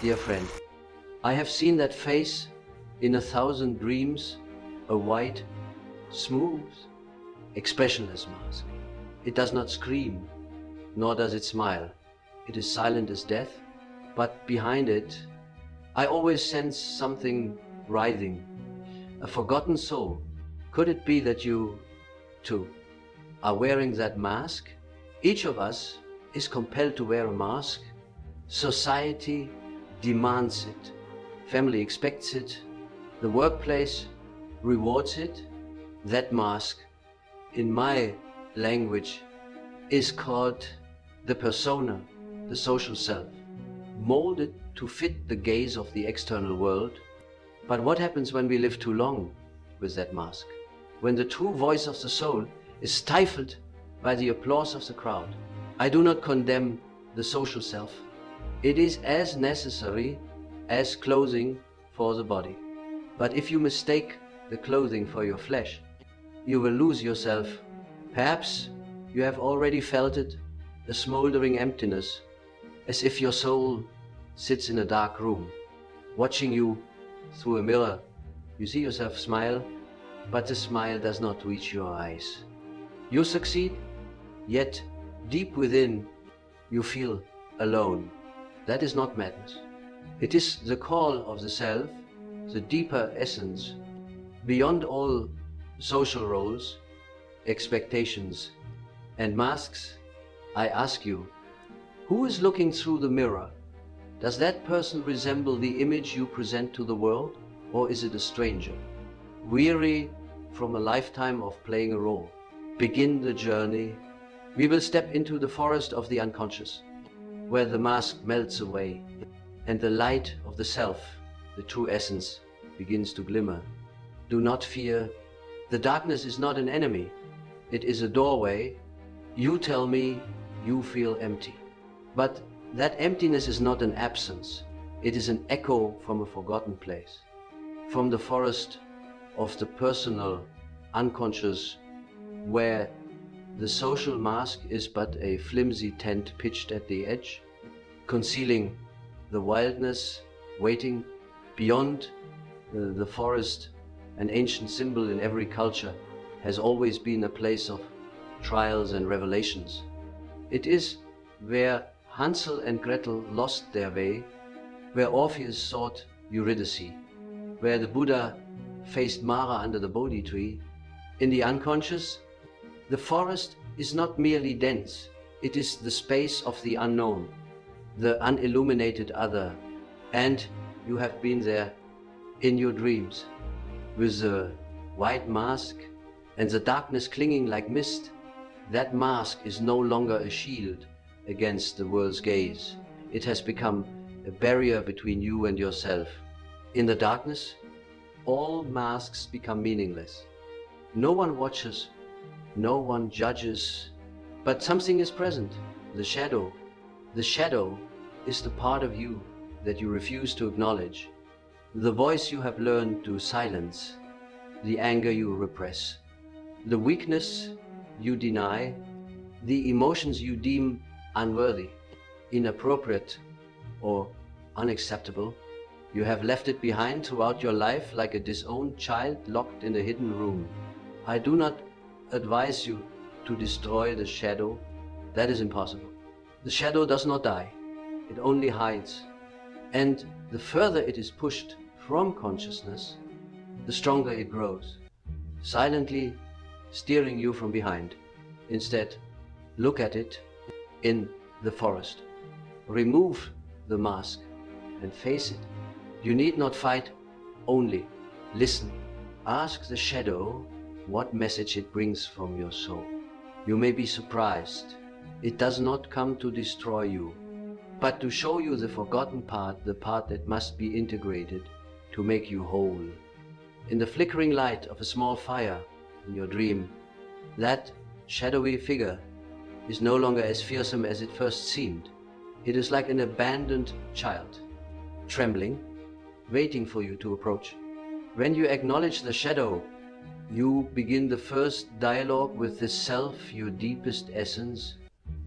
dear friend. I have seen that face in 1,000 dreams, a white, smooth, expressionless mask. It does not scream, nor does it smile. It is silent as death, but behind it, I always sense something writhing, a forgotten soul. Could it be that you, too, are wearing that mask? Each of us is compelled to wear a mask. Society demands it. Family expects it. The workplace rewards it. That mask, in my language, is called the persona, the social self, molded to fit the gaze of the external world. But what happens when we live too long with that mask? When the true voice of the soul is stifled by the applause of the crowd? I do not condemn the social self. It is as necessary as clothing for the body. But if you mistake the clothing for your flesh, you will lose yourself. Perhaps you have already felt it, a smoldering emptiness, as if your soul sits in a dark room, watching you through a mirror. You see yourself smile, but the smile does not reach your eyes. You succeed, yet deep within you feel alone. That is not madness. It is the call of the self, the deeper essence, beyond all social roles, expectations, and masks. I ask you, who is looking through the mirror? Does that person resemble the image you present to the world, or is it a stranger? Weary from a lifetime of playing a role, begin the journey. We will step into the forest of the unconscious, where the mask melts away, and the light of the self, the true essence, begins to glimmer. Do not fear. The darkness is not an enemy. It is a doorway. You tell me you feel empty. But that emptiness is not an absence. It is an echo from a forgotten place, from the forest of the personal, unconscious, where the social mask is but a flimsy tent pitched at the edge, concealing the wildness waiting beyond the forest. An ancient symbol in every culture has always been a place of trials and revelations. It is where Hansel and Gretel lost their way, where Orpheus sought Eurydice, where the Buddha faced Mara under the Bodhi tree. In the unconscious, the forest is not merely dense, it is the space of the unknown, the unilluminated other, and you have been there in your dreams, with the white mask and the darkness clinging like mist. That mask is no longer a shield against the world's gaze. It has become a barrier between you and yourself. In the darkness, all masks become meaningless. No one watches, no one judges, but something is present, the shadow. The shadow is the part of you that you refuse to acknowledge, the voice you have learned to silence, the anger you repress, the weakness you deny, the emotions you deem unworthy, inappropriate, or unacceptable. You have left it behind throughout your life like a disowned child locked in a hidden room. I do not advise you to destroy the shadow. That is impossible. The shadow does not die. It only hides. And the further it is pushed from consciousness, the stronger it grows, silently steering you from behind. Instead, look at it in the forest. Remove the mask and face it. You need not fight, only listen. Ask the shadow what message it brings from your soul. You may be surprised. It does not come to destroy you, but to show you the forgotten part, the part that must be integrated to make you whole. In the flickering light of a small fire in your dream, that shadowy figure is no longer as fearsome as it first seemed. It is like an abandoned child, trembling, waiting for you to approach. When you acknowledge the shadow, you begin the first dialogue with the self, your deepest essence.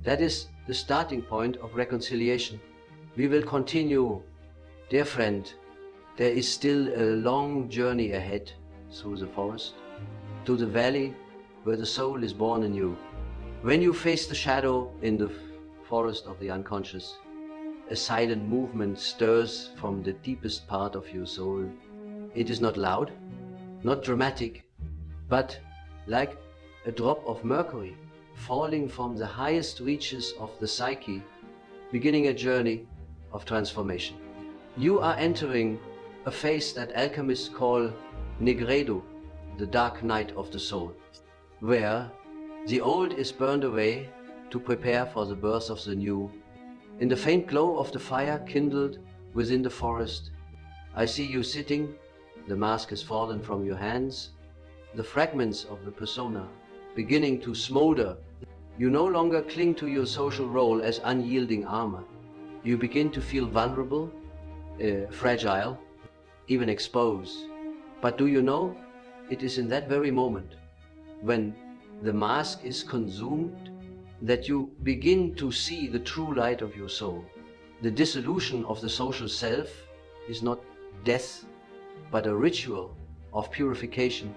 That is the starting point of reconciliation. We will continue Dear friend, there is still a long journey ahead through the forest, to the valley where the soul is born anew. When you face the shadow in the forest of the unconscious, a silent movement stirs from the deepest part of your soul. It is not loud, not dramatic, but like a drop of mercury falling from the highest reaches of the psyche, beginning a journey of transformation. You are entering a phase that alchemists call negredo, the dark night of the soul, where the old is burned away to prepare for the birth of the new. In the faint glow of the fire kindled within the forest, I see you sitting. The mask has fallen from your hands, the fragments of the persona beginning to smolder. You no longer cling to your social role as unyielding armor. You begin to feel vulnerable, fragile, even exposed. But do you know, it is in that very moment, when the mask is consumed, that you begin to see the true light of your soul. The dissolution of the social self is not death, but a ritual of purification,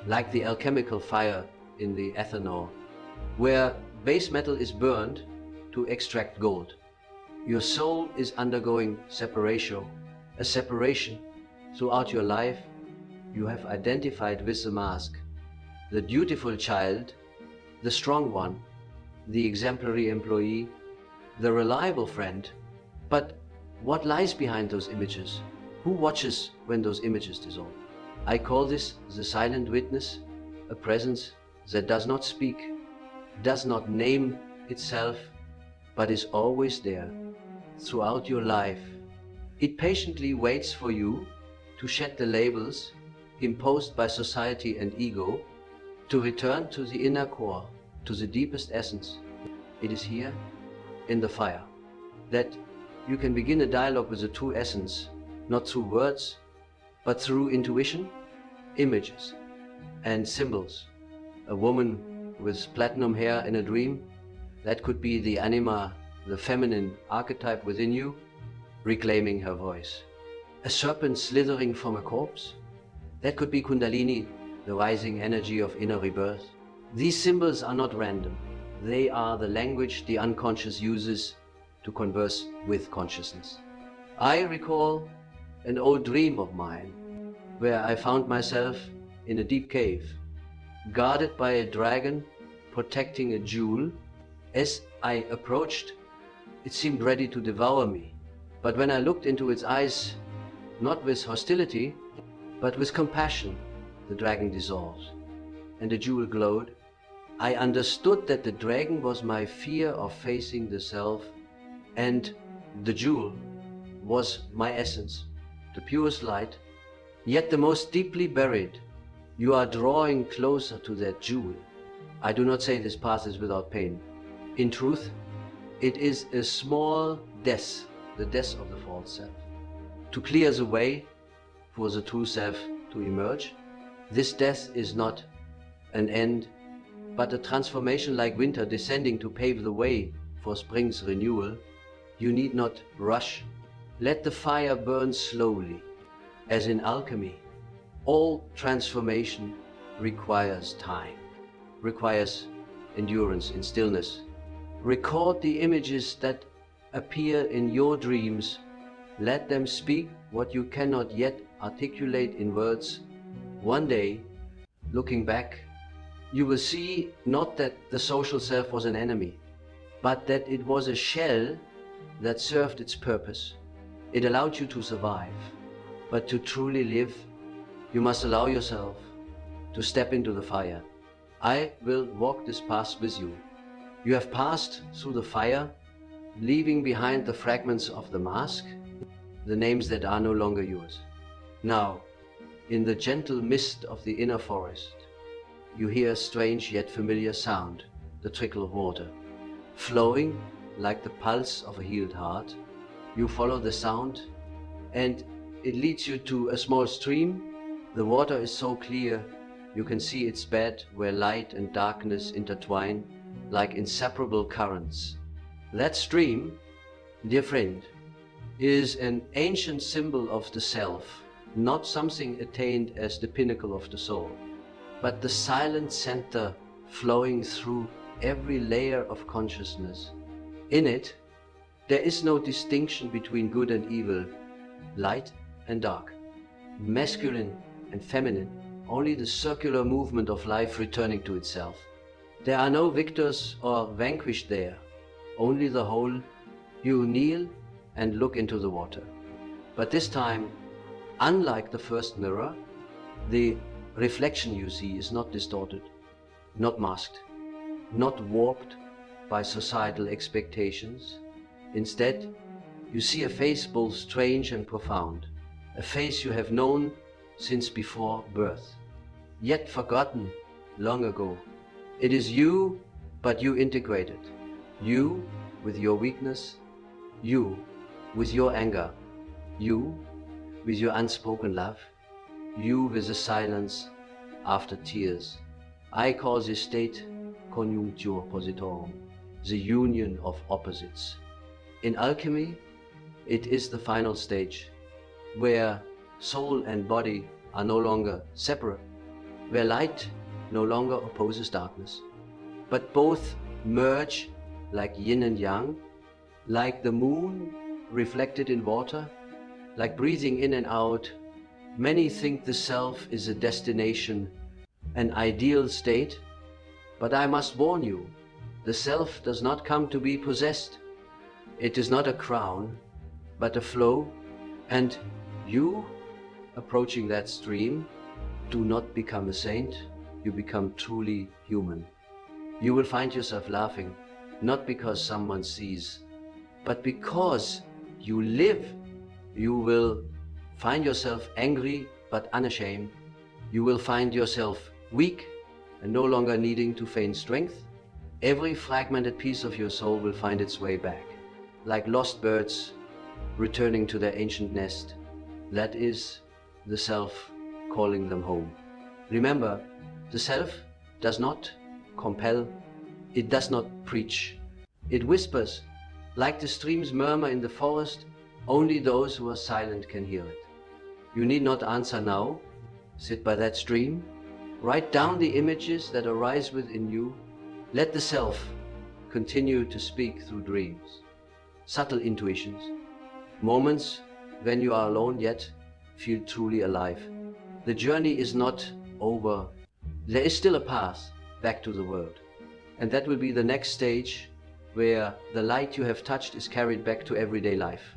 like the alchemical fire in the ethanol, where base metal is burned to extract gold. Your soul is undergoing separation, a separation. Throughout your life, you have identified with the mask, the dutiful child, the strong one, the exemplary employee, the reliable friend. But what lies behind those images? Who watches when those images dissolve? I call this the silent witness, a presence that does not speak, does not name itself, but is always there throughout your life. It patiently waits for you to shed the labels imposed by society and ego, to return to the inner core, to the deepest essence. It is here, in the fire, that you can begin a dialogue with the true essence, not through words, but through intuition, images, and symbols. A woman with platinum hair in a dream, that could be the anima, the feminine archetype within you, reclaiming her voice. A serpent slithering from a corpse, that could be Kundalini, the rising energy of inner rebirth. These symbols are not random. They are the language the unconscious uses to converse with consciousness. I recall an old dream of mine, where I found myself in a deep cave, guarded by a dragon protecting a jewel. As I approached, it seemed ready to devour me. But when I looked into its eyes, not with hostility, but with compassion, the dragon dissolved, and the jewel glowed. I understood that the dragon was my fear of facing the self, and the jewel was my essence, the purest light, yet the most deeply buried. You are drawing closer to that jewel. I do not say this path is without pain. In truth, it is a small death, the death of the false self, to clear the way for the true self to emerge. This death is not an end, but a transformation like winter descending to pave the way for spring's renewal. You need not rush. Let the fire burn slowly. As in alchemy, all transformation requires time, requires endurance in stillness. Record the images that appear in your dreams. Let them speak what you cannot yet articulate in words. One day, looking back, you will see not that the social self was an enemy, but that it was a shell that served its purpose. It allowed you to survive, but to truly live, you must allow yourself to step into the fire. I will walk this path with you. You have passed through the fire, leaving behind the fragments of the mask, the names that are no longer yours. Now, in the gentle mist of the inner forest, you hear a strange yet familiar sound, the trickle of water, flowing like the pulse of a healed heart. You follow the sound, and it leads you to a small stream. The water is so clear, you can see its bed where light and darkness intertwine like inseparable currents. That stream, dear friend, is an ancient symbol of the self, not something attained as the pinnacle of the soul, but the silent center flowing through every layer of consciousness. In it, there is no distinction between good and evil, light and dark, masculine and feminine, only the circular movement of life returning to itself. There are no victors or vanquished there, only the whole. You kneel and look into the water. But this time, unlike the first mirror, the reflection you see is not distorted, not masked, not warped by societal expectations. Instead, you see a face both strange and profound, a face you have known since before birth, yet forgotten long ago. It is you, but you integrated. You with your weakness, you with your anger, you with your unspoken love, you with the silence after tears. I call this state conjunctio positorum, the union of opposites. In alchemy, it is the final stage, where soul and body are no longer separate, where light no longer opposes darkness, but both merge like yin and yang, like the moon reflected in water, like breathing in and out. Many think the self is a destination, an ideal state, but I must warn you, the self does not come to be possessed. It is not a crown, but a flow, and you, approaching that stream, do not become a saint, you become truly human. You will find yourself laughing, not because someone sees, but because you live. You will find yourself angry but unashamed. You will find yourself weak and no longer needing to feign strength. Every fragmented piece of your soul will find its way back, like lost birds returning to their ancient nest. That is the self calling them home. Remember, the self does not compel, it does not preach. It whispers, like the stream's murmur in the forest. Only those who are silent can hear it. You need not answer now. Sit by that stream. Write down the images that arise within you. Let the self continue to speak through dreams, subtle intuitions, moments when you are alone yet feel truly alive. The journey is not over. There is still a path back to the world. And that will be the next stage, where the light you have touched is carried back to everyday life.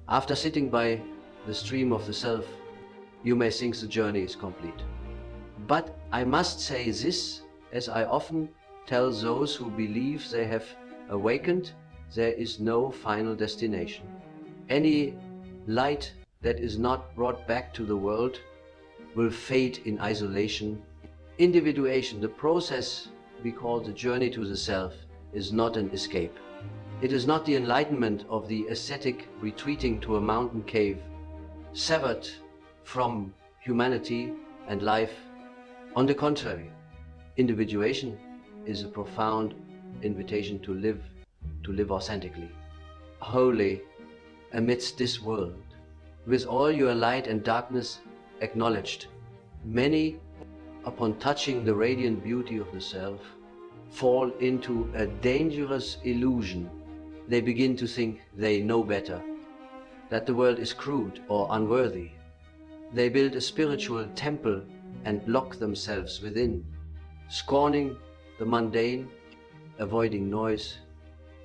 After sitting by the stream of the self, you may think the journey is complete. But I must say this, as I often tell those who believe they have awakened, there is no final destination. Any light that is not brought back to the world will fade in isolation. Individuation, the process we call the journey to the self, is not an escape. It is not the enlightenment of the ascetic retreating to a mountain cave, severed from humanity and life. On the contrary, individuation is a profound invitation to live authentically, wholly amidst this world, with all your light and darkness acknowledged. Many, upon touching the radiant beauty of the self, fall into a dangerous illusion. They begin to think they know better, that the world is crude or unworthy. They build a spiritual temple and lock themselves within, scorning the mundane, avoiding noise,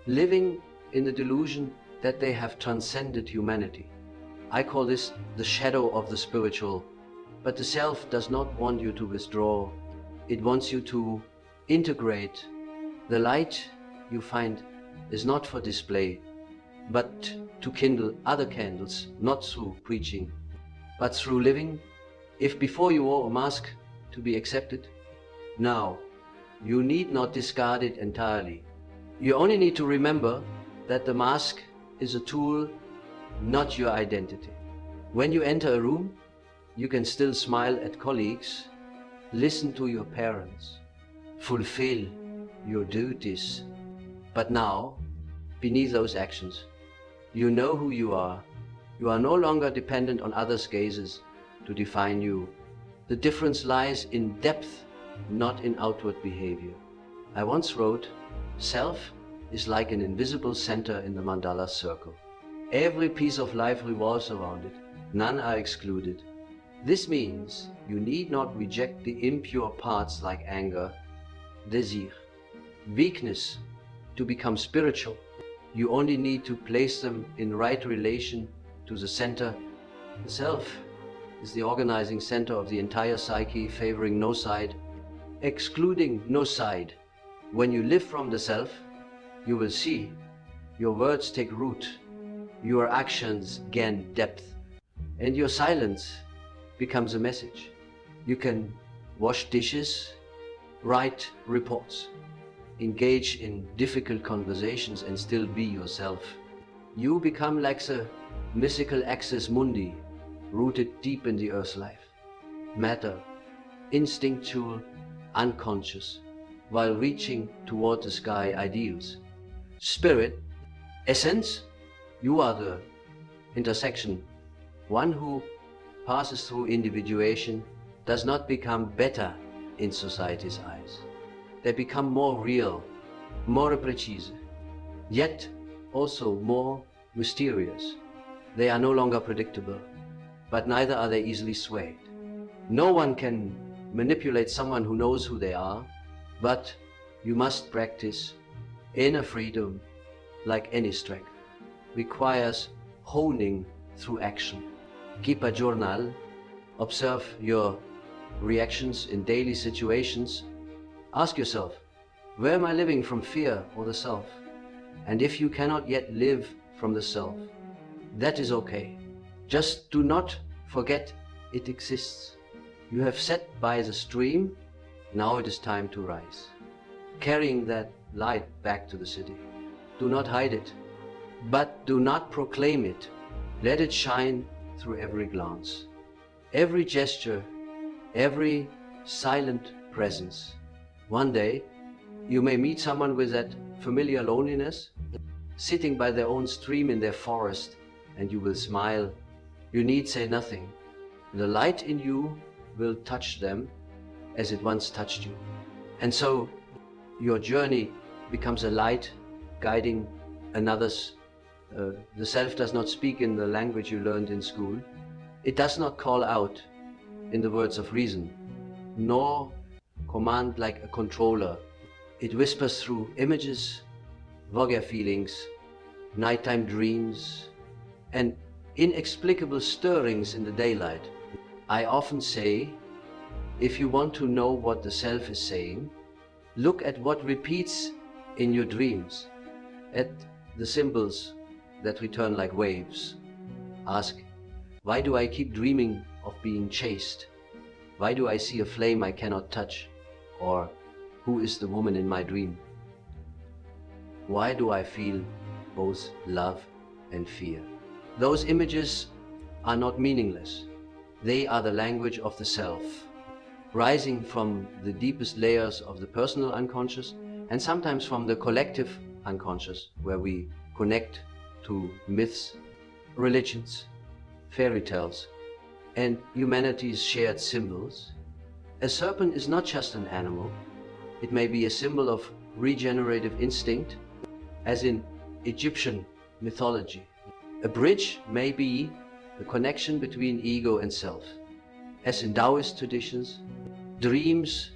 living in the delusion that they have transcended humanity. I call this the shadow of the spiritual. But the self does not want you to withdraw. It wants you to integrate. The light you find is not for display, but to kindle other candles, not through preaching, but through living. If before you wore a mask to be accepted, now you need not discard it entirely. You only need to remember that the mask is a tool, not your identity. When you enter a room, you can still smile at colleagues, listen to your parents, fulfill your duties. But now, beneath those actions, you know who you are, You are no longer dependent on others' gazes to define you. The difference lies in depth, not in outward behavior. I once wrote, self is like an invisible center in the mandala circle. Every piece of life revolves around it. None are excluded. This means you need not reject the impure parts like anger, desire, weakness to become spiritual. You only need to place them in right relation to the center. The self is the organizing center of the entire psyche, favoring no side, excluding no side. When you live from the self, you will see your words take root, your actions gain depth, and your silence becomes a message. You can wash dishes, write reports, engage in difficult conversations and still be yourself. You become like the mystical axis mundi, rooted deep in the earth's life. Matter, instinctual, unconscious, while reaching toward the sky ideals. Spirit, essence, you are the intersection. One who passes through individuation does not become better in society's eyes. They become more real, more precise, yet also more mysterious. They are no longer predictable, but neither are they easily swayed. No one can manipulate someone who knows who they are, but you must practice inner freedom like any strength. Requires honing through action. Keep a journal, observe your reactions in daily situations. Ask yourself, where am I living from fear or the self? And if you cannot yet live from the self, that is okay. Just do not forget it exists. You have sat by the stream, now it is time to rise. Carrying that light back to the city. Do not hide it, but do not proclaim it. Let it shine through every glance, every gesture, every silent presence. One day, you may meet someone with that familiar loneliness, sitting by their own stream in their forest, and you will smile. You need say nothing. The light in you will touch them as it once touched you. And so, your journey becomes a light guiding another's. The self does not speak in the language you learned in school. It does not call out in the words of reason, nor command like a controller. It whispers through images, vulgar feelings, nighttime dreams, and inexplicable stirrings in the daylight. I often say, if you want to know what the self is saying, look at what repeats in your dreams, at the symbols that return like waves. Ask, why do I keep dreaming of being chased? Why do I see a flame I cannot touch? Or, who is the woman in my dream? Why do I feel both love and fear? Those images are not meaningless. They are the language of the self, rising from the deepest layers of the personal unconscious and sometimes from the collective unconscious, where we connect to myths, religions, fairy tales, and humanity's shared symbols. A serpent is not just an animal. It may be a symbol of regenerative instinct, as in Egyptian mythology. A bridge may be the connection between ego and self. As in Taoist traditions, dreams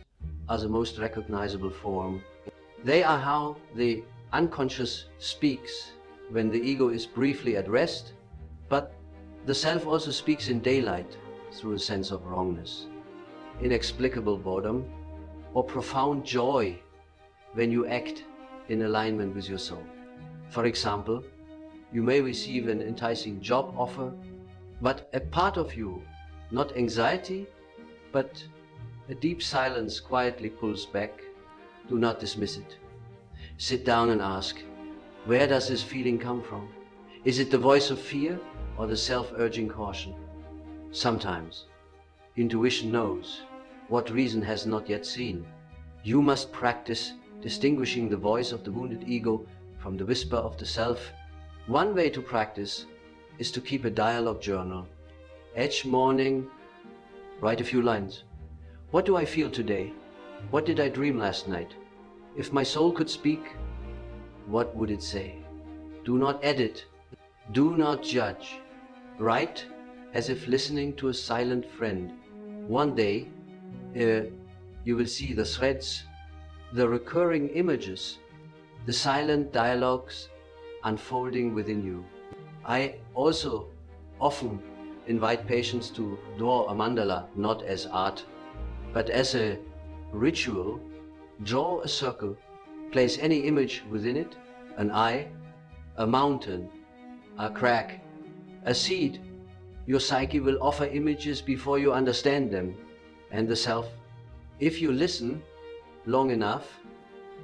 are the most recognizable form. They are how the unconscious speaks when the ego is briefly at rest, but the self also speaks in daylight through a sense of wrongness, inexplicable boredom, or profound joy when you act in alignment with your soul. For example, you may receive an enticing job offer, but a part of you, not anxiety, but a deep silence quietly pulls back. Do not dismiss it. Sit down and ask, where does this feeling come from? Is it the voice of fear or the self-urging caution? Sometimes, intuition knows what reason has not yet seen. You must practice distinguishing the voice of the wounded ego from the whisper of the self. One way to practice is to keep a dialogue journal. Each morning, write a few lines. What do I feel today? What did I dream last night? If my soul could speak, what would it say? Do not edit. Do not judge. Write as if listening to a silent friend. One day, you will see the threads, the recurring images, the silent dialogues unfolding within you. I also often invite patients to draw a mandala, not as art, but as a ritual. Draw a circle, place any image within it, an eye, a mountain, a crack, a seed. Your psyche will offer images before you understand them, and the self, if you listen long enough,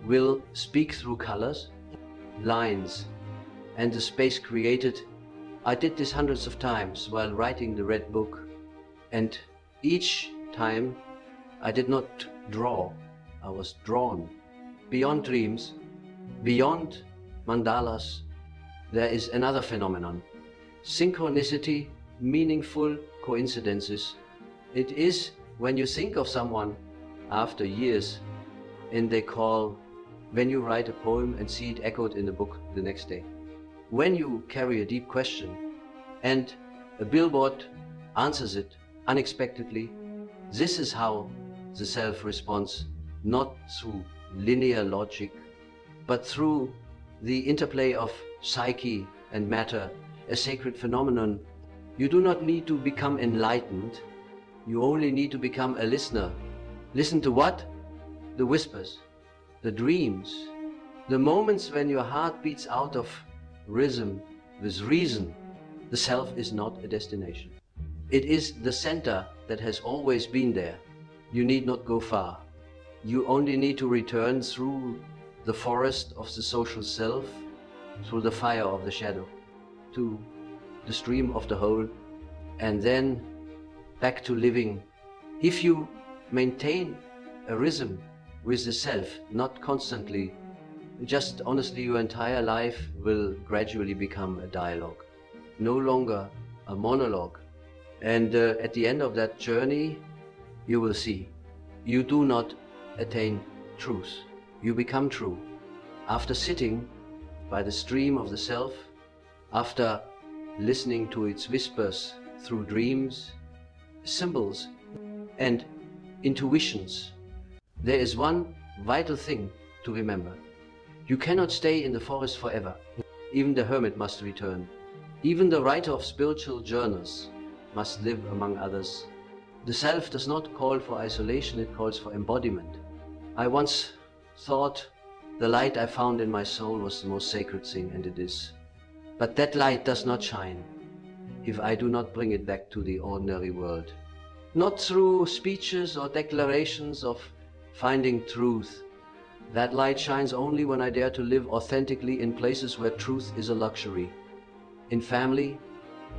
will speak through colors, lines, and the space created. I did this hundreds of times while writing the Red Book, and each time I did not draw, I was drawn. Beyond dreams, beyond mandalas, there is another phenomenon. Synchronicity, meaningful coincidences. It is when you think of someone after years, and they call, when you write a poem and see it echoed in the book the next day. When you carry a deep question and a billboard answers it unexpectedly, this is how the self responds, not through linear logic, but through the interplay of psyche and matter, a sacred phenomenon. You do not need to become enlightened. You only need to become a listener. Listen to what? The whispers, the dreams, the moments when your heart beats out of rhythm with reason. The self is not a destination. It is the center that has always been there. You need not go far. You only need to return through the forest of the social self, through the fire of the shadow, to the stream of the whole, and then back to living. If you maintain a rhythm with the self, not constantly, just honestly, your entire life will gradually become a dialogue, no longer a monologue. And at the end of that journey, you will see, you do not attain truth. You become true. After sitting by the stream of the self, after listening to its whispers through dreams, symbols, and intuitions, there is one vital thing to remember. You cannot stay in the forest forever. Even the hermit must return. Even the writer of spiritual journals must live among others. The self does not call for isolation, it calls for embodiment. I once thought the light I found in my soul was the most sacred thing, and it is. But that light does not shine if I do not bring it back to the ordinary world. Not through speeches or declarations of finding truth. That light shines only when I dare to live authentically in places where truth is a luxury. In family,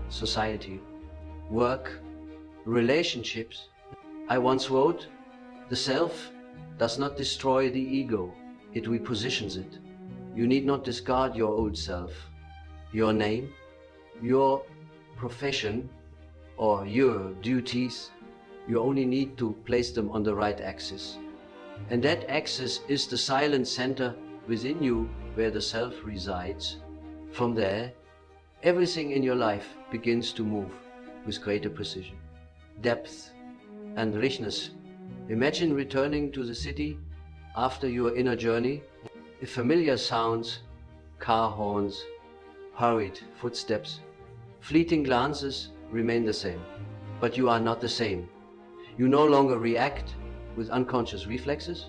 society, work, relationships. I once wrote, the self does not destroy the ego, it repositions it. You need not discard your old self, your name, your profession, or your duties. You only need to place them on the right axis. And that axis is the silent center within you where the self resides. From there, everything in your life begins to move with greater precision, depth, and richness. Imagine returning to the city after your inner journey. If familiar sounds, car horns, hurried footsteps, fleeting glances remain the same, but you are not the same. You no longer react with unconscious reflexes.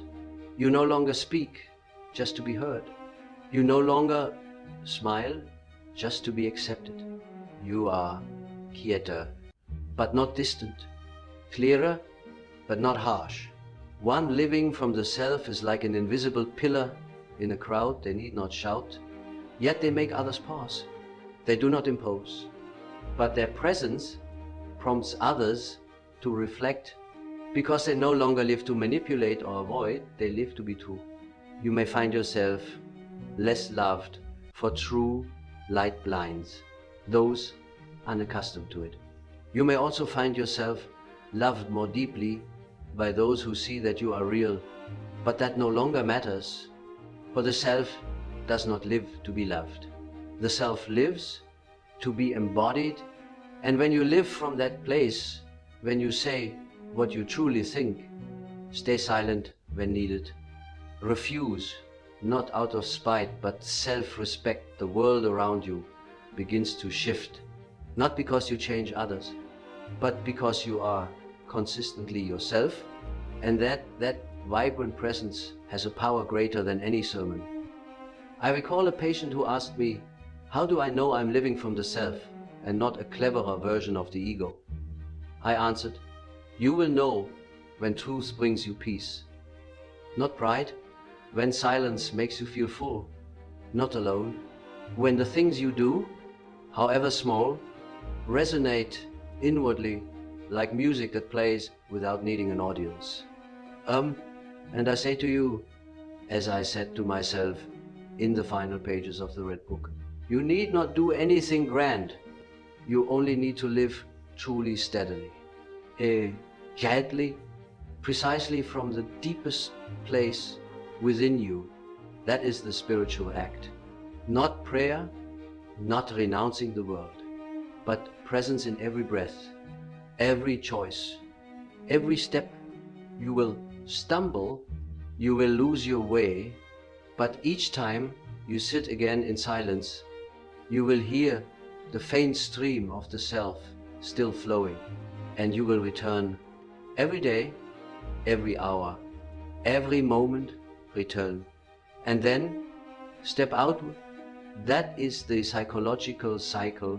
You no longer speak just to be heard. You no longer smile just to be accepted. You are quieter, but not distant, clearer, but not harsh. One living from the self is like an invisible pillar in a crowd. They need not shout, yet they make others pause. They do not impose, but their presence prompts others to reflect, because they no longer live to manipulate or avoid, they live to be true. You may find yourself less loved, for true light blinds those unaccustomed to it. You may also find yourself loved more deeply by those who see that you are real, but that no longer matters, for the self does not live to be loved. The self lives to be embodied, and when you live from that place, when you say what you truly think, stay silent when needed. Refuse, not out of spite, but self-respect, the world around you begins to shift, not because you change others, but because you are consistently yourself, and that vibrant presence has a power greater than any sermon. I recall a patient who asked me, how do I know I'm living from the self and not a cleverer version of the ego? I answered, you will know when truth brings you peace. Not pride, when silence makes you feel full. Not alone, when the things you do, however small, resonate inwardly like music that plays without needing an audience. And I say to you, as I said to myself in the final pages of the Red Book, you need not do anything grand. You only need to live truly steadily, gently, precisely from the deepest place within you. That is the spiritual act. Not prayer, not renouncing the world, but presence in every breath, every choice, every step. You will stumble, you will lose your way, but each time you sit again in silence, you will hear the faint stream of the self still flowing, and you will return every day, every hour, every moment. Return, and then step outward. That is the psychological cycle.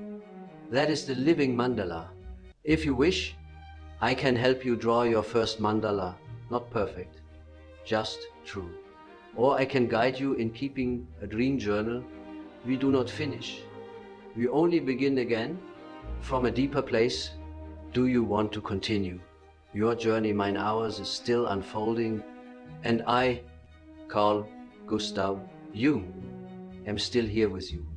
That is the living mandala. If you wish, I can help you draw your first mandala, not perfect, just true. Or I can guide you in keeping a dream journal. We do not finish. We only begin again from a deeper place. Do you want to continue? Your journey, mine ours, is still unfolding, and I, Carl Gustav Jung, am still here with you.